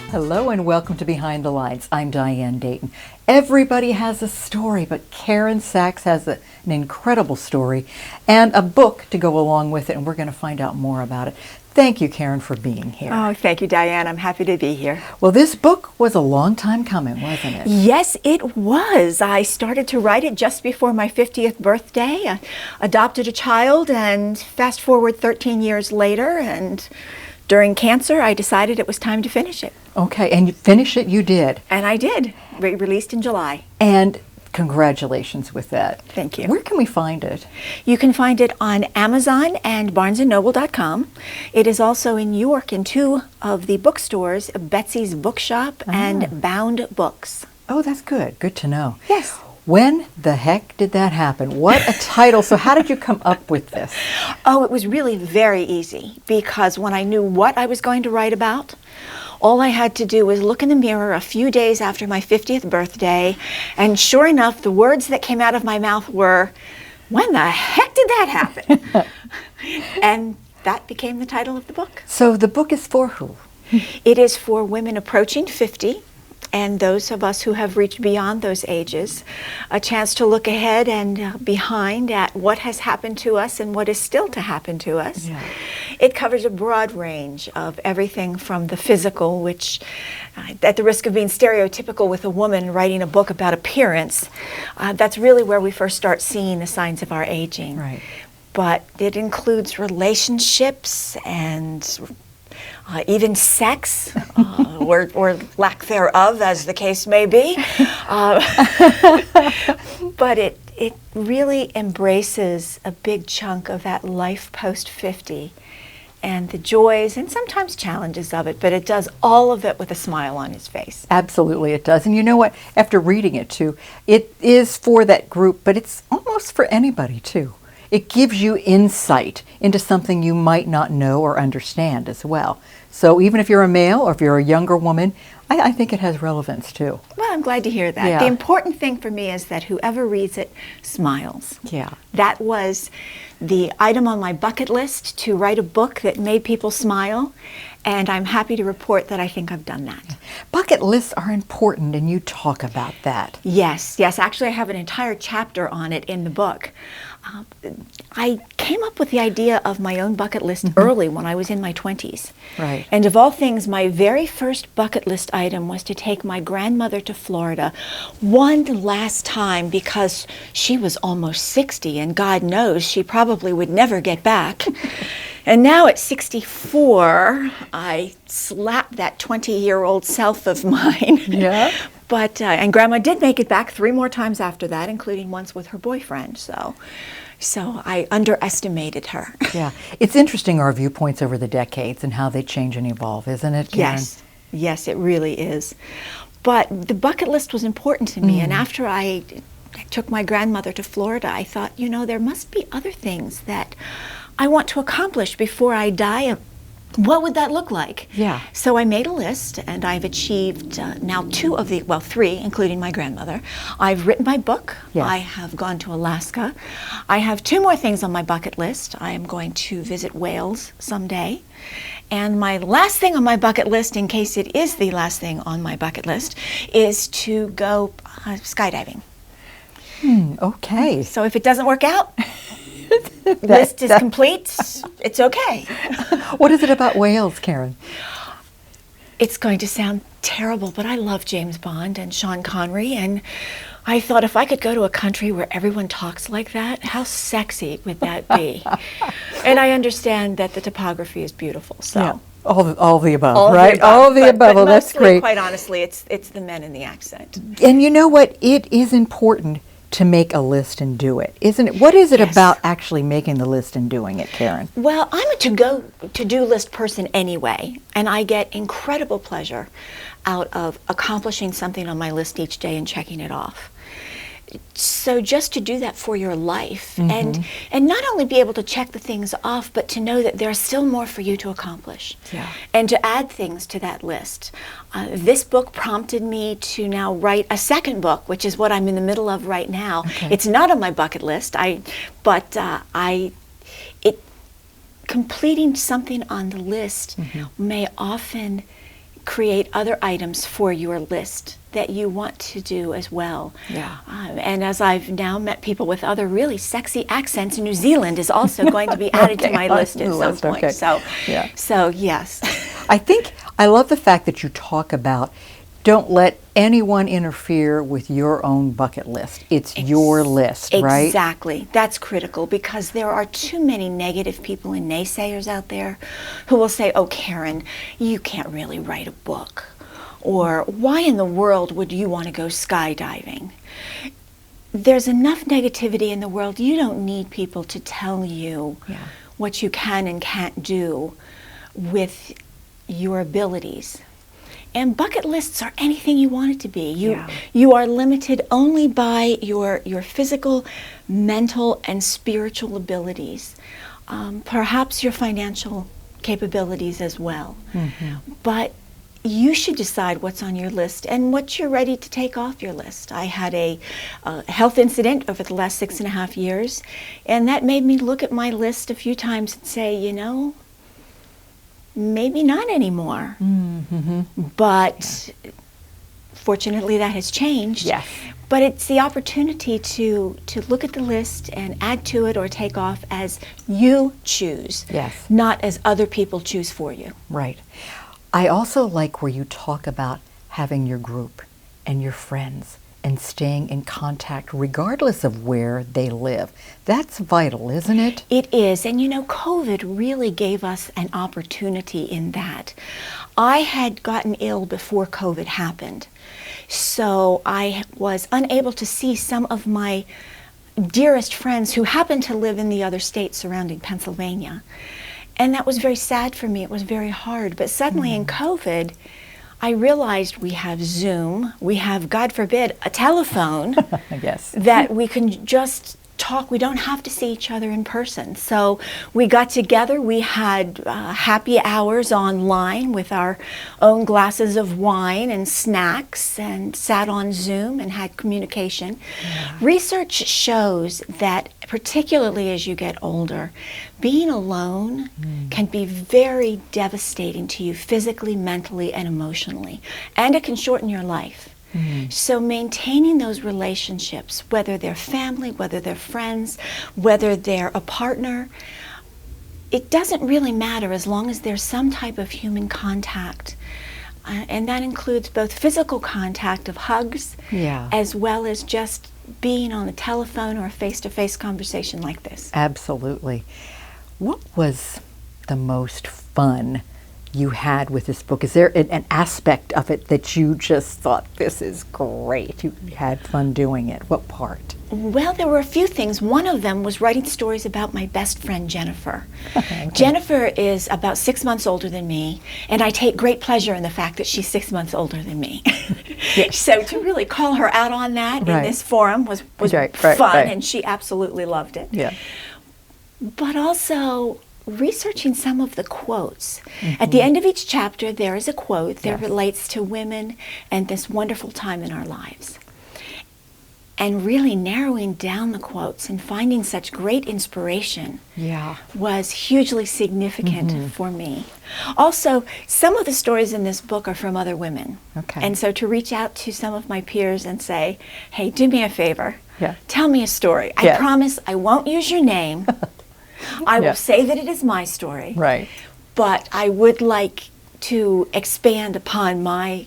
Hello and welcome to Behind the Lines. I'm Diane Dayton. Everybody has a story, but Karen Saxe has an incredible story and a book to go along with it, and we're going to find out more about it. Thank you, Karen, for being here. Oh, thank you, Diane. I'm happy to be here. Well, this book was a long time coming, wasn't it? Yes, it was. I started to write it just before my 50th birthday. I adopted a child, and fast forward 13 years later, and during cancer, I decided it was time to finish it. Okay, and you finish it, you did. And I did. Released in July. And congratulations with that. Thank you. Where can we find it? You can find it on Amazon and barnesandnoble.com. It is also in York in two of the bookstores, Betsy's Bookshop and Bound Books. Oh, that's good. Good to know. Yes. When the heck did that happen? What a title. So how did you come up with this? Oh, it was really very easy because when I knew what I was going to write about, all I had to do was look in the mirror a few days after my 50th birthday, and sure enough, the words that came out of my mouth were, "When the heck did that happen?" And that became the title of the book. So the book is for who? It is for women approaching 50 and those of us who have reached beyond those ages, a chance to look ahead and behind at what has happened to us and what is still to happen to us. Yeah. It covers a broad range of everything from the physical, which, at the risk of being stereotypical with a woman writing a book about appearance, that's really where we first start seeing the signs of our aging. Right. But it includes relationships and even sex, or lack thereof, as the case may be. But it really embraces a big chunk of that life post-50 and the joys and sometimes challenges of it, but it does all of it with a smile on his face. Absolutely it does. And you know what? After reading it too, it is for that group, but it's almost for anybody too. It gives you insight into something you might not know or understand as well. So even if you're a male or if you're a younger woman, I think it has relevance too. Well, I'm glad to hear that. Yeah. The important thing for me is that whoever reads it smiles. Yeah. That was the item on my bucket list, to write a book that made people smile, and I'm happy to report that I think I've done that. Bucket lists are important, and you talk about that. Yes. Actually, I have an entire chapter on it in the book. I came up with the idea of my own bucket list early when I was in my 20s. Right. And of all things, my very first bucket list item was to take my grandmother to Florida one last time because she was almost 60, and God knows she probably would never get back. And now at 64, I slapped that 20-year-old self of mine. Yeah. But and Grandma did make it back 3 more times after that, including once with her boyfriend. So I underestimated her. Yeah. It's interesting, our viewpoints over the decades and how they change and evolve, isn't it, Karen? Yes, it really is. But the bucket list was important to me, and after I took my grandmother to Florida, I thought, there must be other things that I want to accomplish before I die. What would that look like? Yeah. So I made a list, and I've achieved now 3, including my grandmother. I've written my book. Yes. I have gone to Alaska. I have 2 more things on my bucket list. I am going to visit Wales someday. And my last thing on my bucket list, in case it is the last thing on my bucket list, is to go skydiving. Okay. So if it doesn't work out, list is complete. It's okay. What is it about Wales, Karen? It's going to sound terrible, but I love James Bond and Sean Connery, and I thought if I could go to a country where everyone talks like that, how sexy would that be? And I understand that the topography is beautiful, so. Yeah. All the above, All right? All the above. But That's mostly, great. quite honestly, it's the men in the accent. And you know what? It is important to make a list and do it, isn't it? What is it Yes. about actually making the list and doing it, Karen? Well, I'm a to-do list person anyway, and I get incredible pleasure out of accomplishing something on my list each day and checking it off. So just to do that for your life, and not only be able to check the things off, but to know that there's still more for you to accomplish, and to add things to that list. This book prompted me to now write a second book, which is what I'm in the middle of right now. Okay. It's not on my bucket list, completing something on the list may often create other items for your list that you want to do as well. Yeah. And as I've now met people with other really sexy accents, New Zealand is also going to be added to my list at some point. Okay. So yes. I think I love the fact that you talk about don't let anyone interfere with your own bucket list. It's your list, right? Exactly. That's critical, because there are too many negative people and naysayers out there who will say, oh, Karen, you can't really write a book. Or why in the world would you want to go skydiving? There's enough negativity in the world. You don't need people to tell you what you can and can't do with your abilities. And bucket lists are anything you want it to be. You are limited only by your physical, mental, and spiritual abilities. Perhaps your financial capabilities as well. But you should decide what's on your list and what you're ready to take off your list. I had a health incident over the last 6.5 years, and that made me look at my list a few times and say, you know, maybe not anymore. But fortunately that has changed. Yes. But it's the opportunity to look at the list and add to it or take off as you choose. Yes. Not as other people choose for you. Right. I also like where you talk about having your group and your friends and staying in contact regardless of where they live. That's vital, isn't it? It is. And you know, COVID really gave us an opportunity in that. I had gotten ill before COVID happened. So I was unable to see some of my dearest friends who happened to live in the other states surrounding Pennsylvania. And that was very sad for me. It was very hard. But suddenly in COVID, I realized we have Zoom, we have, God forbid, a telephone Yes. that we can just talk. We don't have to see each other in person. So we got together. We had happy hours online with our own glasses of wine and snacks and sat on Zoom and had communication. Research shows that particularly as you get older, being alone can be very devastating to you physically, mentally, and emotionally. And it can shorten your life. So maintaining those relationships, whether they're family, whether they're friends, whether they're a partner, it doesn't really matter as long as there's some type of human contact. And that includes both physical contact of hugs, as well as just being on the telephone or a face-to-face conversation like this. Absolutely. What was the most fun you had with this book? Is there an aspect of it that you just thought, this is great, you had fun doing it? What part? Well, there were a few things. One of them was writing stories about my best friend, Jennifer. Jennifer is about 6 months older than me, and I take great pleasure in the fact that she's 6 months older than me. So to really call her out on that in this forum was fun, and she absolutely loved it. But also researching some of the quotes. At the end of each chapter, there is a quote that relates to women and this wonderful time in our lives. And really narrowing down the quotes and finding such great inspiration was hugely significant for me. Also, some of the stories in this book are from other women. And so to reach out to some of my peers and say, hey, do me a favor, tell me a story. I promise I won't use your name. I will say that it is my story. But I would like to expand upon my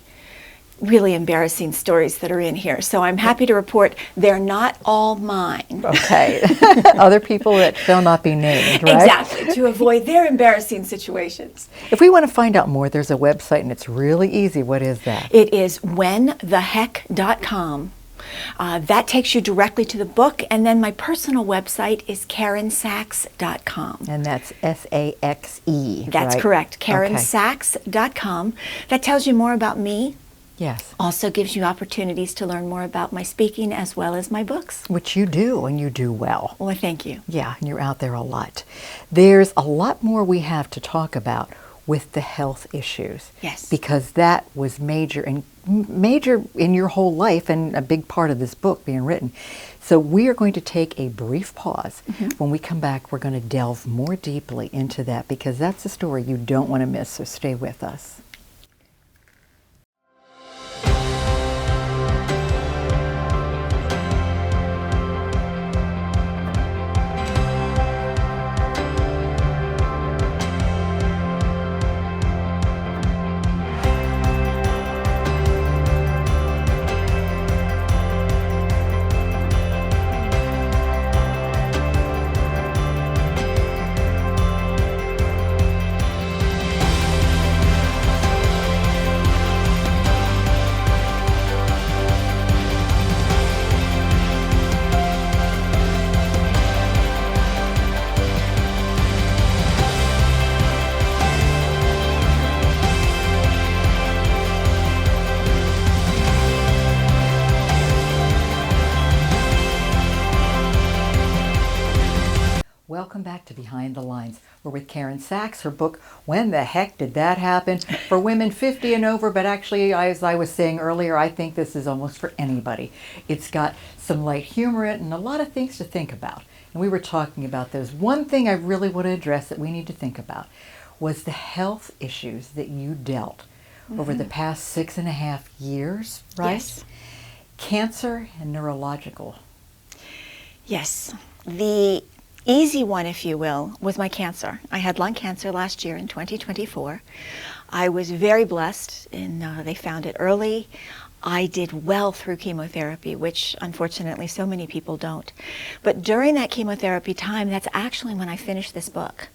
really embarrassing stories that are in here. So I'm happy to report they're not all mine. Other people that shall not be named, right? Exactly, to avoid their embarrassing situations. If we want to find out more, there's a website and it's really easy. What is that? It is whentheheck.com. That takes you directly to the book, and then my personal website is KarenSaxe.com. And that's S-A-X-E. That's correct, KarenSaxe.com. That tells you more about me. Also gives you opportunities to learn more about my speaking as well as my books. Which you do, and you do well. Well, thank you. Yeah, and you're out there a lot. There's a lot more we have to talk about with the health issues. Because that was major in your whole life and a big part of this book being written. So we are going to take a brief pause. When we come back, we're going to delve more deeply into that because that's a story you don't want to miss, so stay with us. Welcome back to Behind the Lines. We're with Karen Saxe. Her book, When the Heck Did That Happen? For women 50 and over, but actually, as I was saying earlier, I think this is almost for anybody. It's got some light humor in it and a lot of things to think about. And we were talking about those. One thing I really want to address that we need to think about was the health issues that you dealt over the past 6.5 years, right? Yes. Cancer and neurological. Yes. The easy one, if you will, was my cancer. I had lung cancer last year in 2024. I was very blessed in they found it early. I did well through chemotherapy, which unfortunately so many people don't. But during that chemotherapy time, that's actually when I finished this book.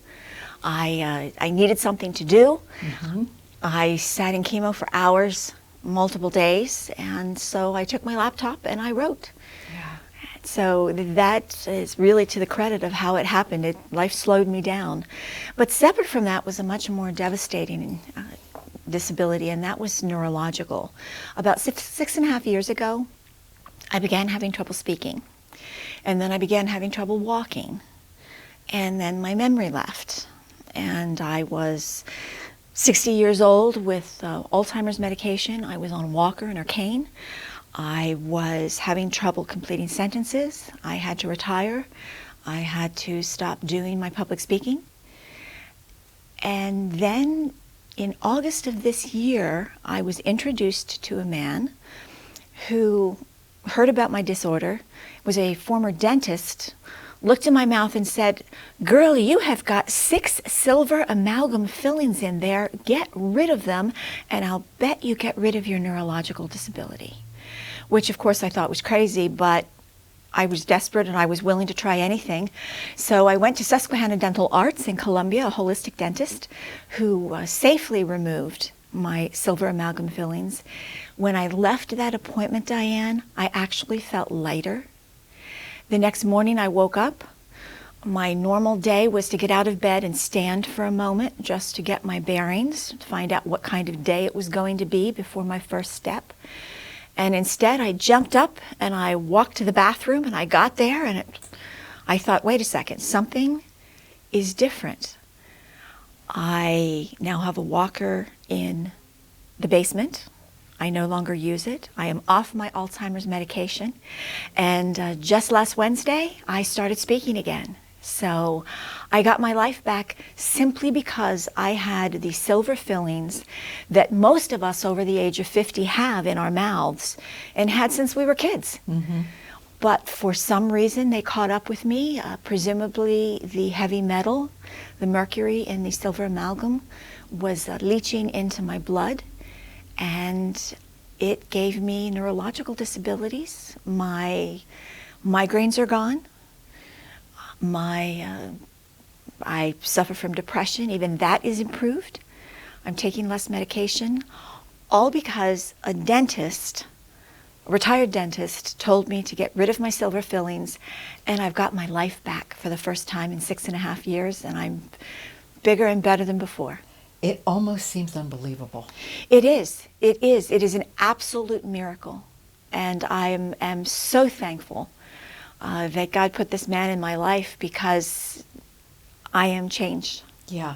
I needed something to do. I sat in chemo for hours, multiple days, and so I took my laptop and I wrote. So that is really to the credit of how it happened. Life slowed me down. But separate from that was a much more devastating disability, and that was neurological. About 6.5 years ago, I began having trouble speaking. And then I began having trouble walking. And then my memory left. And I was 60 years old with Alzheimer's medication. I was on a walker and a cane. I was having trouble completing sentences. I had to retire. I had to stop doing my public speaking. And then in August of this year, I was introduced to a man who heard about my disorder, was a former dentist, looked in my mouth and said, "Girl, you have got 6 silver amalgam fillings in there. Get rid of them, and I'll bet you get rid of your neurological disability." Which of course I thought was crazy, but I was desperate and I was willing to try anything. So I went to Susquehanna Dental Arts in Columbia, a holistic dentist, who safely removed my silver amalgam fillings. When I left that appointment, Diane, I actually felt lighter. The next morning I woke up. My normal day was to get out of bed and stand for a moment just to get my bearings, to find out what kind of day it was going to be before my first step. And instead, I jumped up and I walked to the bathroom and I got there and I thought, wait a second, something is different. I now have a walker in the basement. I no longer use it. I am off my Alzheimer's medication. And just last Wednesday, I started speaking again. So I got my life back simply because I had the silver fillings that most of us over the age of 50 have in our mouths and had since we were kids. But for some reason, they caught up with me. Presumably the heavy metal, the mercury in the silver amalgam was leaching into my blood, and it gave me neurological disabilities. My migraines are gone. I suffer from depression. Even that is improved. I'm taking less medication, all because a dentist, a retired dentist, told me to get rid of my silver fillings, and I've got my life back for the first time in 6.5 years, and I'm bigger and better than before. It almost seems unbelievable. It is. It is. It is an absolute miracle, and I am so thankful that God put this man in my life, because I am changed. Yeah.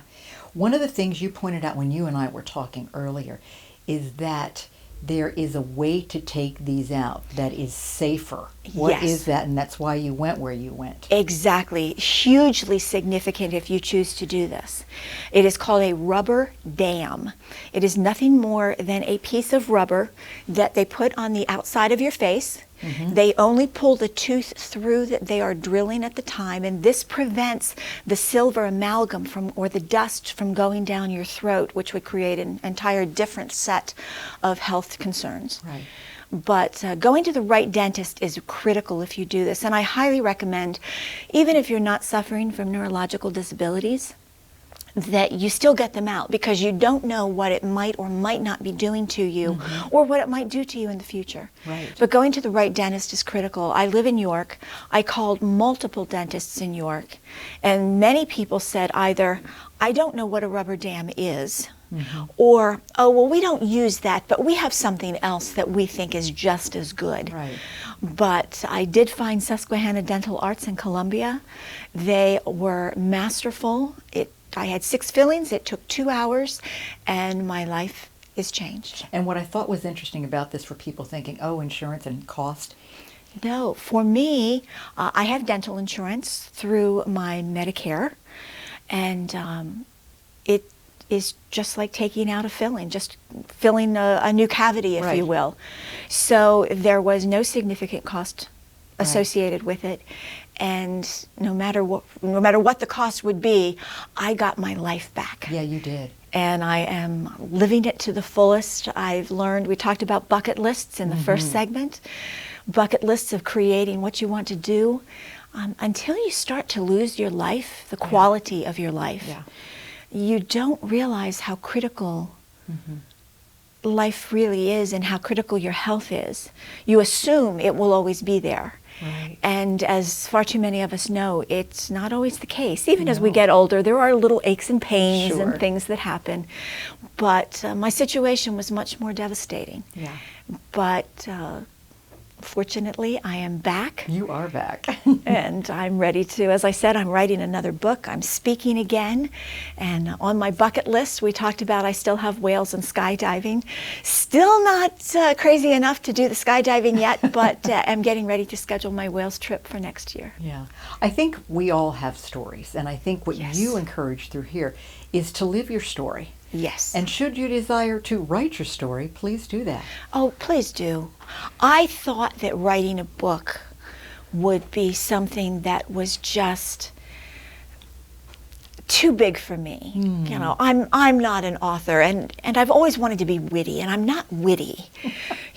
One of the things you pointed out when you and I were talking earlier is that there is a way to take these out that is safer. What is that? And that's why you went where you went. Exactly. Hugely significant if you choose to do this. It is called a rubber dam. It is nothing more than a piece of rubber that they put on the outside of your face. They only pull the tooth through that they are drilling at the time, and this prevents the silver amalgam or the dust from going down your throat, which would create an entire different set of health concerns. Right. But going to the right dentist is critical if you do this, and I highly recommend, even if you're not suffering from neurological disabilities, that you still get them out, because you don't know what it might or might not be doing to you, or what it might do to you in the future. Right. But going to the right dentist is critical. I live in York. I called multiple dentists in York, and many people said either, I don't know what a rubber dam is, Or, oh, well, we don't use that, but we have something else that we think is just as good. Right. But I did find Susquehanna Dental Arts in Columbia. They were masterful. I had 6 fillings. It took 2 hours, and my life is changed. And what I thought was interesting about this for people thinking, oh, insurance and cost. No, for me, I have dental insurance through my Medicare, and it is just like taking out a filling, just filling a new cavity, if you will. So there was no significant cost associated with it, and no matter what the cost would be, I got my life back. Yeah, you did. And I am living it to the fullest. I've learned, we talked about bucket lists in the first segment, bucket lists of creating what you want to do. Until you start to lose your life, the quality of your life, you don't realize how critical life really is and how critical your health is. You assume it will always be there. Right. And as far too many of us know, it's not always the case. Even as we get older, there are little aches and pains and things that happen. But my situation was much more devastating. Yeah. But fortunately, I am back. You are back. And I'm ready to, as I said, I'm writing another book. I'm speaking again. And on my bucket list, we talked about I still have whales and skydiving. Still not crazy enough to do the skydiving yet, but I'm getting ready to schedule my whales trip for next year. Yeah. I think we all have stories. And I think what you encourage through here is to live your story. Yes. And should you desire to write your story, please do that. Oh, please do. I thought that writing a book would be something that was just too big for me. You know, I'm not an author, and I've always wanted to be witty, and I'm not witty.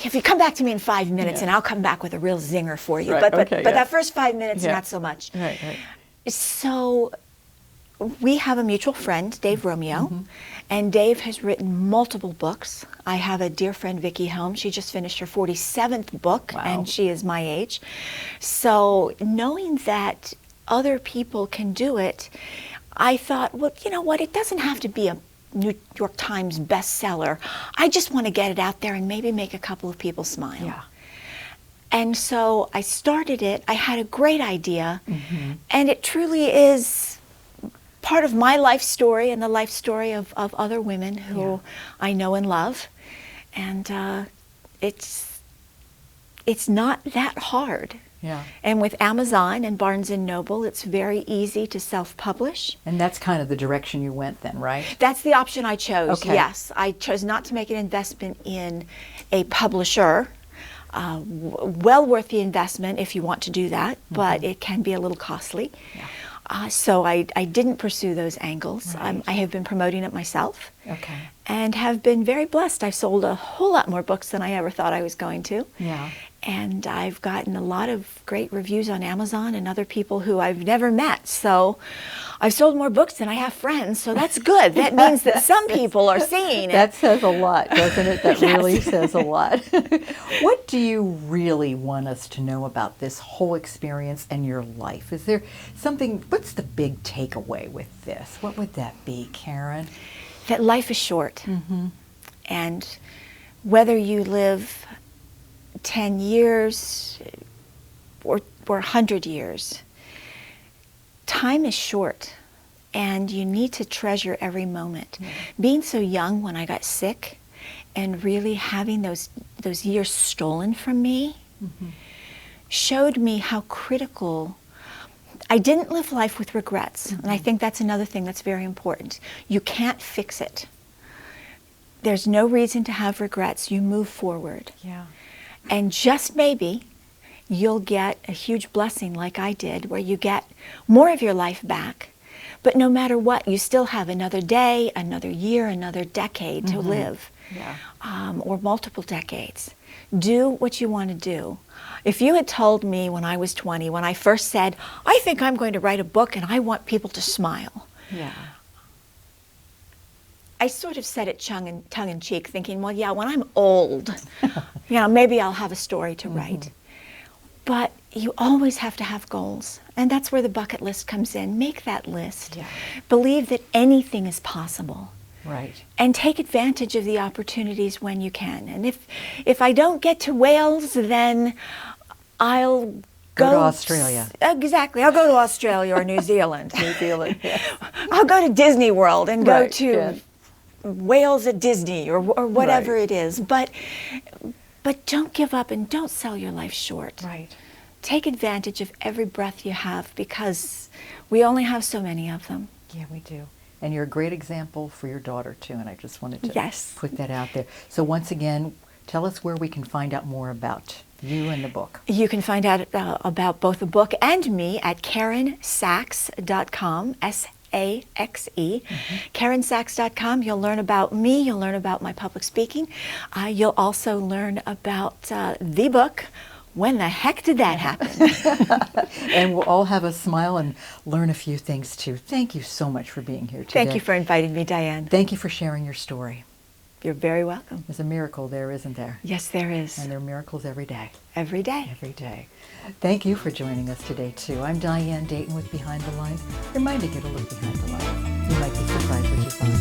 If you come back to me in 5 minutes, and I'll come back with a real zinger for you. Right, but that first 5 minutes, not so much. Right. So we have a mutual friend, Dave Romeo, and Dave has written multiple books. I have a dear friend, Vicki Helm. She just finished her 47th book, and she is my age. So knowing that other people can do it, I thought, well, you know what? It doesn't have to be a New York Times bestseller. I just want to get it out there and maybe make a couple of people smile. Yeah. And so I started it. I had a great idea, and it truly is part of my life story and the life story of other women who I know and love. And it's not that hard. Yeah. And with Amazon and Barnes & Noble, it's very easy to self-publish. And that's kind of the direction you went then, right? That's the option I chose, Okay. yes. I chose not to make an investment in a publisher. Well worth the investment if you want to do that, but it can be a little costly. Yeah. So I didn't pursue those angles. Right. I have been promoting it myself. Okay. And have been very blessed. I've sold a whole lot more books than I ever thought I was going to. Yeah. And I've gotten a lot of great reviews on Amazon and other people who I've never met. So I've sold more books than I have friends, so that's good. That means that some people are seeing it. That says a lot, doesn't it? That really says a lot. What do you really want us to know about this whole experience and your life? Is there something, what's the big takeaway with this? What would that be, Karen? That life is short. And whether you live 10 years or 100 years, time is short, and you need to treasure every moment. Being so young when I got sick and really having those years stolen from me showed me how critical. I didn't live life with regrets, and I think that's another thing that's very important. You can't fix it. There's no reason to have regrets. You move forward. Yeah. And just maybe you'll get a huge blessing like I did, where you get more of your life back. But no matter what, you still have another day, another year, another decade to live, or multiple decades. Do what you want to do. If you had told me when I was 20, when I first said, I think I'm going to write a book and I want people to smile. Yeah. I sort of said it tongue in cheek, thinking, well, yeah, when I'm old, maybe I'll have a story to write. But you always have to have goals. And that's where the bucket list comes in. Make that list. Yeah. Believe that anything is possible. Right. And take advantage of the opportunities when you can. And if I don't get to Wales, then I'll Go to Australia. Exactly. I'll go to Australia or New Zealand. New Zealand. Yeah. I'll go to Disney World and go Right, to yeah. Wales at Disney or whatever Right. it is. But don't give up and don't sell your life short. Right. Take advantage of every breath you have, because we only have so many of them. Yeah, we do. And you're a great example for your daughter, too, and I just wanted to Yes. put that out there. So once again, tell us where we can find out more about you and the book. You can find out about both the book and me at KarenSaxe.com, S-A-X-E. KarenSaxe.com. You'll learn about me. You'll learn about my public speaking. You'll also learn about the book, When the Heck Did That Happen? And we'll all have a smile and learn a few things, too. Thank you so much for being here today. Thank you for inviting me, Diane. Thank you for sharing your story. You're very welcome. There's a miracle there, isn't there? Yes, there is. And there are miracles every day. Every day. Every day. Thank you for joining us today, too. I'm Diane Dayton with Behind the Lines, reminding you to look behind the lines. You might be surprised what you find.